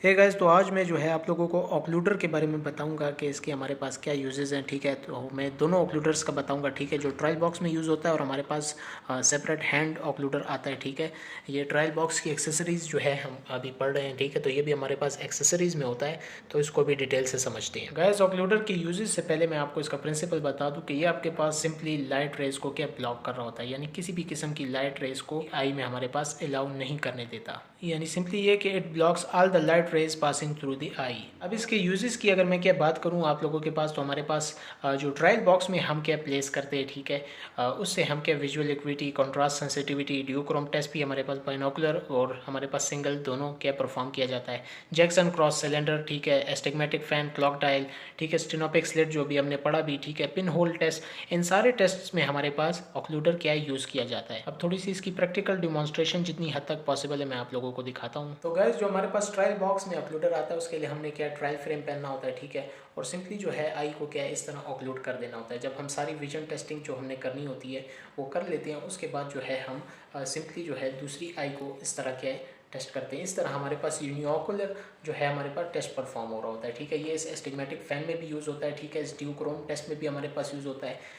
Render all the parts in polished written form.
Hey guys, तो आज मैं जो है आप लोगों को ऑक्लूडर के बारे में बताऊंगा कि इसके हमारे पास क्या यूजेस हैं। ठीक है, तो मैं दोनों ऑक्लूडर्स का बताऊंगा। ठीक है, जो ट्रायल बॉक्स में यूज़ होता है और हमारे पास सेपरेट हैंड ऑक्लूडर आता है। ठीक है, ये ट्रायल बॉक्स की एक्सेसरीज़ जो है हम अभी पढ़ रहे हैं। ठीक है, तो ये भी हमारे पास एक्सेसरीज़ में होता है, तो इसको भी डिटेल से समझते हैं। गाइस, ऑक्लूडर के यूजेस से पहले मैं आपको इसका प्रिंसिपल बता दूँ कि ये आपके पास सिंपली लाइट रेज को क्या ब्लॉक कर रहा होता है, यानी किसी भी किस्म की लाइट रेज को आई में हमारे पास अलाउ नहीं करने देता। यानी सिंपली ये कि it blocks all the light rays passing through the eye. अब इसके यूजेस की अगर मैं क्या बात करूं आप लोगों के पास, तो हमारे पास जो ट्रायल बॉक्स में हम क्या प्लेस करते हैं। ठीक है, उससे हम क्या visual acuity, contrast sensitivity, duochrome test भी हमारे पास बाइनोकुलर और हमारे पास सिंगल दोनों क्या परफॉर्म किया जाता है। जैक्सन क्रॉस सिलेंडर, ठीक है, एस्टिग्मेटिक फैन, क्लॉक डायल, ठीक है, स्टेनोपिक स्लिट जो भी हमने पढ़ा भी, ठीक है, पिन होल टेस्ट, इन सारे टेस्ट में हमारे पास ऑक्लूडर क्या यूज़ किया जाता है। अब थोड़ी सी इसकी प्रैक्टिकल डिमॉन्स्ट्रेशन जितनी हद तक पॉसिबल है मैं आप लोगों को दिखाता हूँ। तो गाइस, जो हमारे पास ट्रायल बॉक्स में ऑक्लूडर आता है उसके लिए हमने क्या ट्रायल फ्रेम पहनना होता है। ठीक है, और सिंपली जो है आई को क्या इस तरह ऑक्लूड कर देना होता है। जब हम सारी विजन टेस्टिंग जो हमने करनी होती है वो कर लेते हैं, उसके बाद जो है हम सिंपली जो है दूसरी आई को इस तरह क्या है टेस्ट करते हैं। इस तरह हमारे पास यूनिओकुलर जो है हमारे पास टेस्ट परफॉर्म हो रहा होता है। ठीक है, ये इस एस्टिग्मेटिक फैन में भी यूज़ होता है। ठीक है, इस ड्यूक्रोम टेस्ट में भी हमारे पास यूज़ होता है।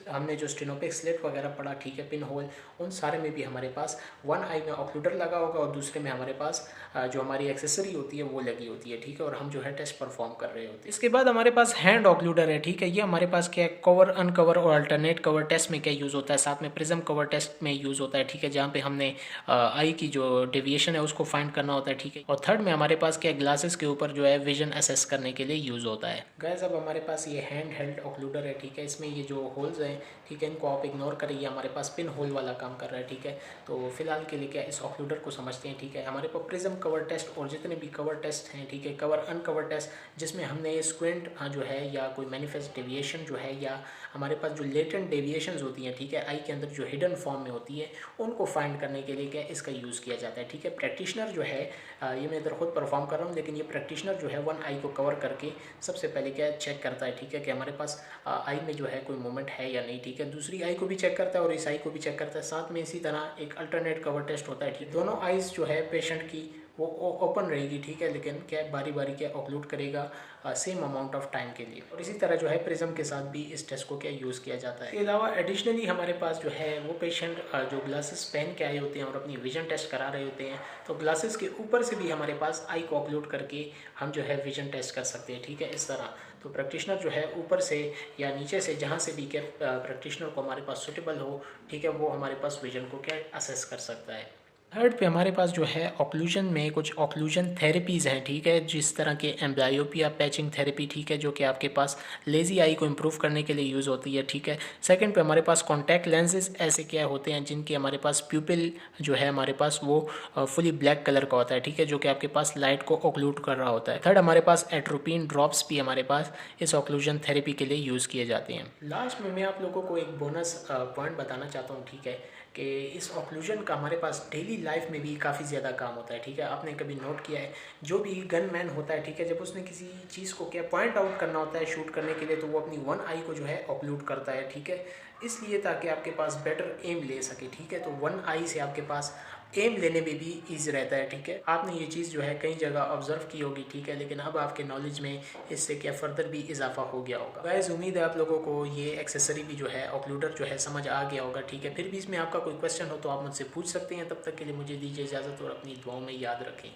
हमने जो स्टेनोपिक स्लिट वगैरह पढ़ा, ठीक है, पिन होल, उन सारे में भी हमारे पास वन आई में ऑक्लूडर लगा होगा और दूसरे में हमारे पास जो हमारी एक्सेसरी होती है वो लगी होती है। ठीक है, और हम जो है टेस्ट परफॉर्म कर रहे होते हैं। इसके बाद हमारे पास हैंड ऑक्लूडर है। ठीक है, ये हमारे पास क्या कवर, अनकवर और अल्टरनेट कवर टेस्ट में क्या यूज़ होता है, साथ में प्रिज्म कवर टेस्ट में यूज़ होता है। ठीक है, जहाँ पे हमने आई की जो डेविएशन है उसको फाइंड करना होता है। ठीक है, और थर्ड में हमारे पास क्या ग्लासेस के ऊपर जो है विजन असेस करने के लिए यूज़ होता है। गाइस, अब हमारे पास ये हैंड हेल्ड ऑक्लूडर है। ठीक है, इसमें ये जो होल्स हैं, ठीक है, इनको आप इग्नोर करिए, हमारे पास पिन होल वाला काम कर रहा है। ठीक है, तो फिलहाल के लिए क्या इस ऑक्लूडर को समझते हैं। ठीक है, हमारे पास प्रिज्म कवर टेस्ट और जितने भी कवर टेस्ट हैं, ठीक है, कवर अनकवर टेस्ट जिसमें हमने स्क्विंट जो है या कोई मैनिफेस्ट डेविएशन जो है या हमारे पास जो लेटेंट डेविएशंस होती हैं, ठीक है, आई के अंदर जो हिडन फॉर्म में होती है उनको फाइंड करने के लिए क्या इसका यूज़ किया जाता है। ठीक है, प्रैक्टिशनर जो है ये मैं इधर खुद परफॉर्म कर रहा हूँ, लेकिन ये प्रैक्टिशनर जो है वन आई को कवर करके सबसे पहले क्या चेक करता है। ठीक है, कि हमारे पास आई में जो है कोई मूवमेंट है या नहीं। ठीक है, दूसरी आई को भी चेक करता है और इस आई को भी चेक करता है। साथ में इसी तरह एक अल्टरनेट कवर टेस्ट होता है। ठीक, दोनों आईज जो है पेशेंट की वो ओपन रहेगी। ठीक है, लेकिन क्या बारी बारी क्या ऑक्लूड करेगा सेम अमाउंट ऑफ टाइम के लिए। और इसी तरह जो है प्रिज्म के साथ भी इस टेस्ट को क्या यूज़ किया जाता है। इसके अलावा एडिशनली हमारे पास जो है वो पेशेंट जो ग्लासेस पहन के आए होते हैं और अपनी विजन टेस्ट करा रहे होते हैं, तो ग्लासेस के ऊपर से भी हमारे पास आई को ऑक्लूड करके हम जो है विजन टेस्ट कर सकते हैं। ठीक है, इस तरह तो प्रैक्टिशनर जो है ऊपर से या नीचे से जहाँ से भी क्या प्रैक्टिशनर को हमारे पास सूटेबल हो, ठीक है, वो हमारे पास विजन को क्या असेस कर सकता है। थर्ड पे हमारे पास जो है ऑक्लूजन में कुछ ऑक्लूजन थेरेपीज़ हैं। ठीक है, जिस तरह के एम्ब्लायोपिया पैचिंग थेरेपी, ठीक है, जो कि आपके पास लेज़ी आई को इम्प्रूव करने के लिए यूज़ होती है। ठीक है, सेकंड पे हमारे पास कॉन्टैक्ट लेंसेज ऐसे क्या होते हैं जिनके हमारे पास प्यूपिल जो है हमारे पास वो फुली ब्लैक कलर का होता है। ठीक है, जो कि आपके पास लाइट को ऑक्लूड कर रहा होता है। थर्ड हमारे पास एट्रोपिन ड्रॉप्स भी हमारे पास इस ऑक्लूजन थेरेपी के लिए यूज़ किए जाते हैं। लास्ट में मैं आप लोगों को एक बोनस पॉइंट बताना चाहता हूँ। ठीक है, कि इस ऑक्लूजन का हमारे पास डेली लाइफ में भी काफ़ी ज़्यादा काम होता है। ठीक है, आपने कभी नोट किया है जो भी गन मैन होता है, ठीक है, जब उसने किसी चीज़ को क्या पॉइंट आउट करना होता है शूट करने के लिए, तो वो अपनी वन आई को जो है ऑक्लूड करता है। ठीक है, इसलिए ताकि आपके पास बेटर एम ले सके। ठीक है, तो वन आई से आपके पास एम लेने में भी ईजी रहता है। ठीक है, आपने ये चीज़ जो है कई जगह ऑब्जर्व की होगी। ठीक है, लेकिन अब आपके नॉलेज में इससे क्या फर्दर भी इजाफा हो गया होगा। गाइस, उम्मीद है आप लोगों को ये एक्सेसरी भी जो है ऑक्लूडर जो है समझ आ गया होगा। ठीक है, फिर भी इसमें आपका कोई क्वेश्चन हो तो आप मुझसे पूछ सकते हैं। तब तक के लिए मुझे दीजिए इजाज़त और अपनी दुआओं में याद रखें।